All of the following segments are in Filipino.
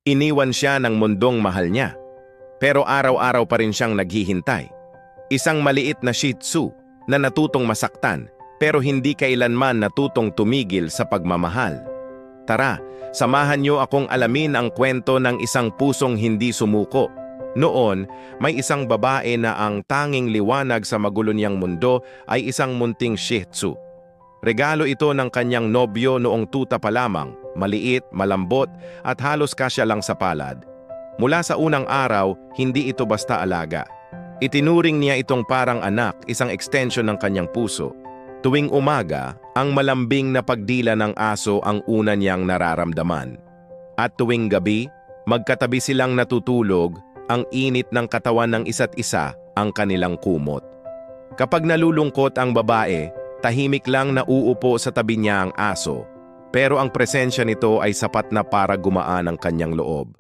Iniwan siya ng mundong mahal niya. Pero araw-araw pa rin siyang naghihintay. Isang maliit na Shih Tzu na natutong masaktan pero hindi kailanman natutong tumigil sa pagmamahal. Tara, samahan niyo akong alamin ang kwento ng isang pusong hindi sumuko. Noon, may isang babae na ang tanging liwanag sa magulo niyang mundo ay isang munting Shih Tzu. Regalo ito ng kanyang nobyo noong tuta pa lamang, maliit, malambot at halos kasya lang sa palad. Mula sa unang araw, hindi ito basta alaga. Itinuring niya itong parang anak, isang extension ng kanyang puso. Tuwing umaga, ang malambing na pagdila ng aso ang una niyang nararamdaman. At tuwing gabi, magkatabi silang natutulog, ang init ng katawan ng isa't isa ang kanilang kumot. Kapag nalulungkot ang babae, tahimik lang na uupo sa tabi niya ang aso. Pero ang presensya nito ay sapat na para gumaan ang kanyang loob.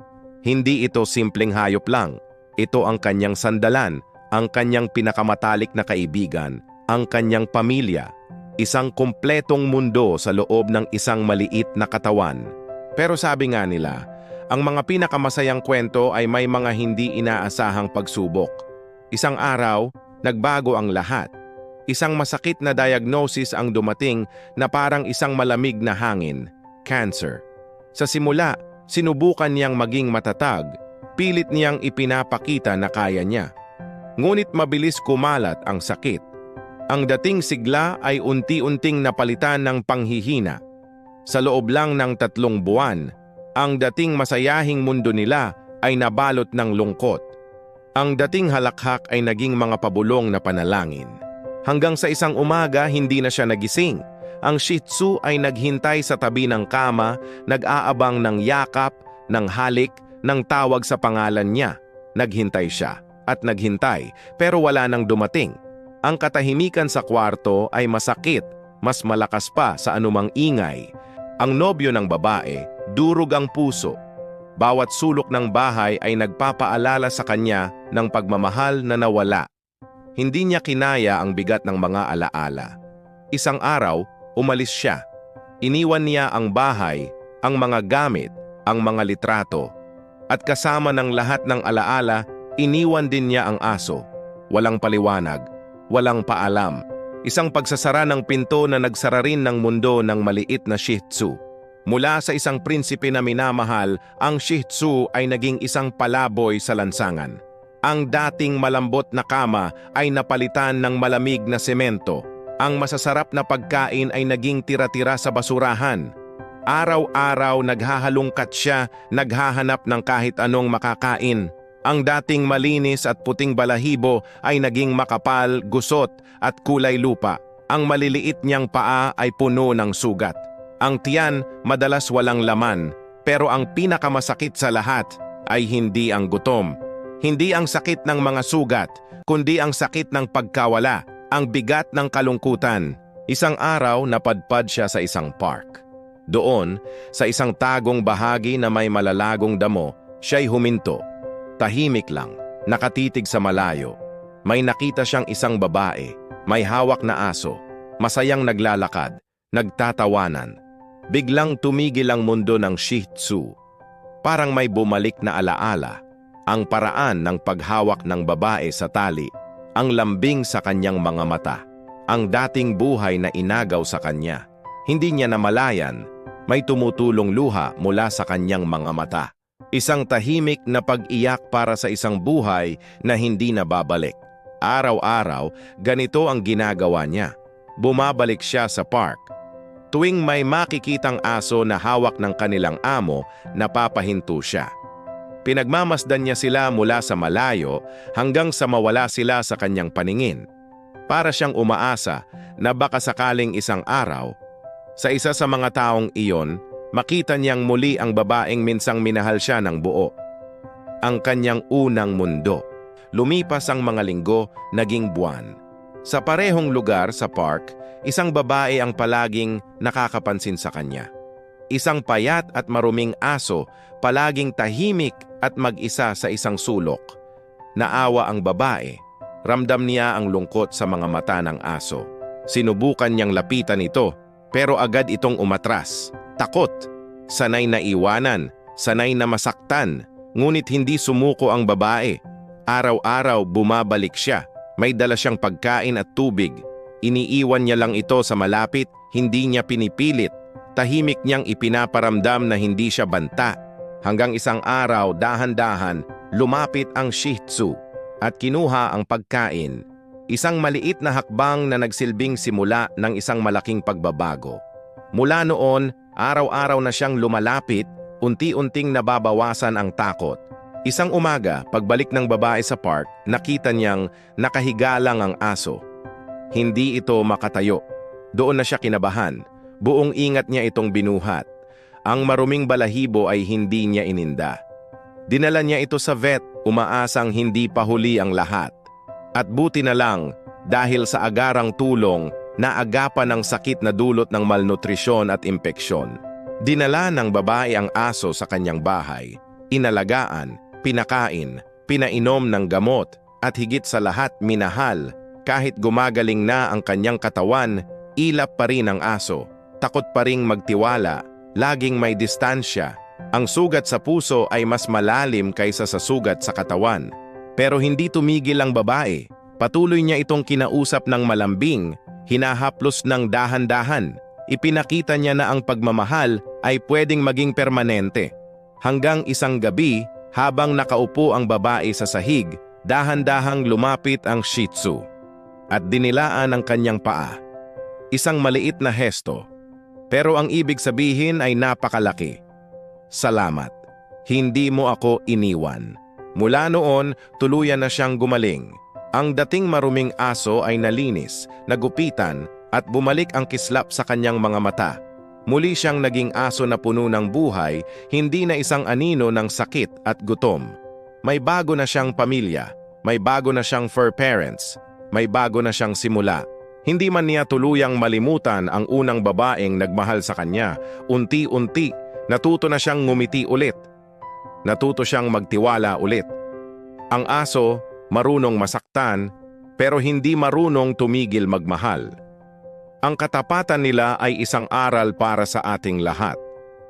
Hindi ito simpleng hayop lang. Ito ang kanyang sandalan, ang kanyang pinakamatalik na kaibigan, ang kanyang pamilya. Isang kumpletong mundo sa loob ng isang maliit na katawan. Pero sabi nga nila, ang mga pinakamasayang kwento ay may mga hindi inaasahang pagsubok. Isang araw, nagbago ang lahat. Isang masakit na diagnosis ang dumating na parang isang malamig na hangin, cancer. Sa simula, sinubukan niyang maging matatag, pilit niyang ipinapakita na kaya niya. Ngunit mabilis kumalat ang sakit. Ang dating sigla ay unti-unting napalitan ng panghihina. Sa loob lang ng 3 buwan, ang dating masayahing mundo nila ay nabalot ng lungkot. Ang dating halakhak ay naging mga pabulong na panalangin. Hanggang sa isang umaga, hindi na siya nagising. Ang Shih Tzu ay naghintay sa tabi ng kama, nag-aabang ng yakap, ng halik, ng tawag sa pangalan niya. Naghintay siya at naghintay pero wala nang dumating. Ang katahimikan sa kwarto ay masakit, mas malakas pa sa anumang ingay. Ang nobyo ng babae, durog ang puso. Bawat sulok ng bahay ay nagpapaalala sa kanya ng pagmamahal na nawala. Hindi niya kinaya ang bigat ng mga alaala. Isang araw, umalis siya. Iniwan niya ang bahay, ang mga gamit, ang mga litrato. At kasama ng lahat ng alaala, iniwan din niya ang aso. Walang paliwanag, walang paalam. Isang pagsasara ng pinto na nagsara rin ng mundo ng maliit na Shih Tzu. Mula sa isang prinsipe na minamahal, ang Shih Tzu ay naging isang palaboy sa lansangan. Ang dating malambot na kama ay napalitan ng malamig na semento. Ang masasarap na pagkain ay naging tira-tira sa basurahan. Araw-araw naghahalungkat siya, naghahanap ng kahit anong makakain. Ang dating malinis at puting balahibo ay naging makapal, gusot at kulay lupa. Ang maliliit niyang paa ay puno ng sugat. Ang tiyan madalas walang laman, pero ang pinakamasakit sa lahat ay hindi ang gutom. Hindi ang sakit ng mga sugat, kundi ang sakit ng pagkawala, ang bigat ng kalungkutan. Isang araw, napadpad siya sa isang park. Doon, sa isang tagong bahagi na may malalagong damo, siya'y huminto. Tahimik lang, nakatitig sa malayo. May nakita siyang isang babae, may hawak na aso, masayang naglalakad, nagtatawanan. Biglang tumigil ang mundo ng Shih Tzu. Parang may bumalik na alaala. Ang paraan ng paghawak ng babae sa tali, ang lambing sa kanyang mga mata, ang dating buhay na inagaw sa kanya. Hindi niya namalayan, may tumutulong luha mula sa kanyang mga mata. Isang tahimik na pag-iyak para sa isang buhay na hindi na babalik. Araw-araw, ganito ang ginagawa niya. Bumabalik siya sa park. Tuwing may makikitang aso na hawak ng kanilang amo, napapahinto siya. Pinagmamasdan niya sila mula sa malayo hanggang sa mawala sila sa kanyang paningin. Para siyang umaasa na baka sakaling isang araw, sa isa sa mga taong iyon, makita niyang muli ang babaeng minsang minahal siya ng buo. Ang kanyang unang mundo. Lumipas ang mga linggo, naging buwan. Sa parehong lugar sa park, isang babae ang palaging nakakapansin sa kanya. Isang payat at maruming aso, palaging tahimik at mag-isa sa isang sulok. Naawa ang babae. Ramdam niya ang lungkot sa mga mata ng aso. Sinubukan niyang lapitan ito, pero agad itong umatras. Takot, sanay na iwanan, sanay na masaktan, ngunit hindi sumuko ang babae. Araw-araw bumabalik siya, may dala siyang pagkain at tubig. Iniiwan niya lang ito sa malapit, hindi niya pinipilit. Tahimik niyang ipinaparamdam na hindi siya banta. Hanggang isang araw, dahan-dahan, lumapit ang Shih Tzu at kinuha ang pagkain. Isang maliit na hakbang na nagsilbing simula ng isang malaking pagbabago. Mula noon, araw-araw na siyang lumalapit, unti-unting nababawasan ang takot. Isang umaga, pagbalik ng babae sa park, nakita niyang nakahiga lang ang aso. Hindi ito makatayo. Doon na siya kinabahan. Buong ingat niya itong binuhat. Ang maruming balahibo ay hindi niya ininda. Dinala niya ito sa vet, umaasang hindi pa huli ang lahat. At buti na lang, dahil sa agarang tulong, naagapan ng sakit na dulot ng malnutrisyon at impeksyon. Dinala ng babae ang aso sa kanyang bahay, inalagaan, pinakain, pinainom ng gamot, at higit sa lahat minahal. Kahit gumagaling na ang kanyang katawan, ilap pa rin ang aso. Takot pa ring magtiwala, laging may distansya. Ang sugat sa puso ay mas malalim kaysa sa sugat sa katawan. Pero hindi tumigil ang babae. Patuloy niya itong kinausap ng malambing, hinahaplos ng dahan-dahan. Ipinakita niya na ang pagmamahal ay pwedeng maging permanente. Hanggang isang gabi, habang nakaupo ang babae sa sahig, dahan-dahang lumapit ang Shih Tzu at dinilaan ang kanyang paa. Isang maliit na hesto, pero ang ibig sabihin ay napakalaki. Salamat. Hindi mo ako iniwan. Mula noon, tuluyan na siyang gumaling. Ang dating maruming aso ay nalinis, nagupitan, at bumalik ang kislap sa kanyang mga mata. Muli siyang naging aso na puno ng buhay, hindi na isang anino ng sakit at gutom. May bago na siyang pamilya, may bago na siyang fur parents, may bago na siyang simula. Hindi man niya tuluyang malimutan ang unang babaeng nagmahal sa kanya. Unti-unti, natuto na siyang ngumiti ulit. Natuto siyang magtiwala ulit. Ang aso, marunong masaktan, pero hindi marunong tumigil magmahal. Ang katapatan nila ay isang aral para sa ating lahat.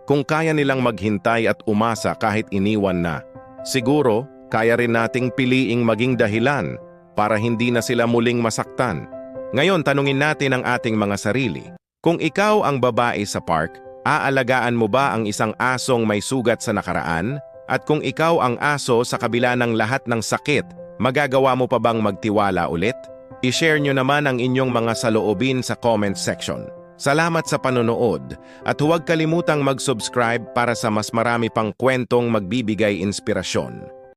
Kung kaya nilang maghintay at umasa kahit iniwan na, siguro kaya rin nating piliing maging dahilan para hindi na sila muling masaktan. Ngayon, tanungin natin ang ating mga sarili. Kung ikaw ang babae sa park, aalagaan mo ba ang isang asong may sugat sa nakaraan? At kung ikaw ang aso sa kabila ng lahat ng sakit, magagawa mo pa bang magtiwala ulit? I-share nyo naman ang inyong mga saloobin sa comment section. Salamat sa panonood at huwag kalimutang mag-subscribe para sa mas marami pang kwentong magbibigay inspirasyon.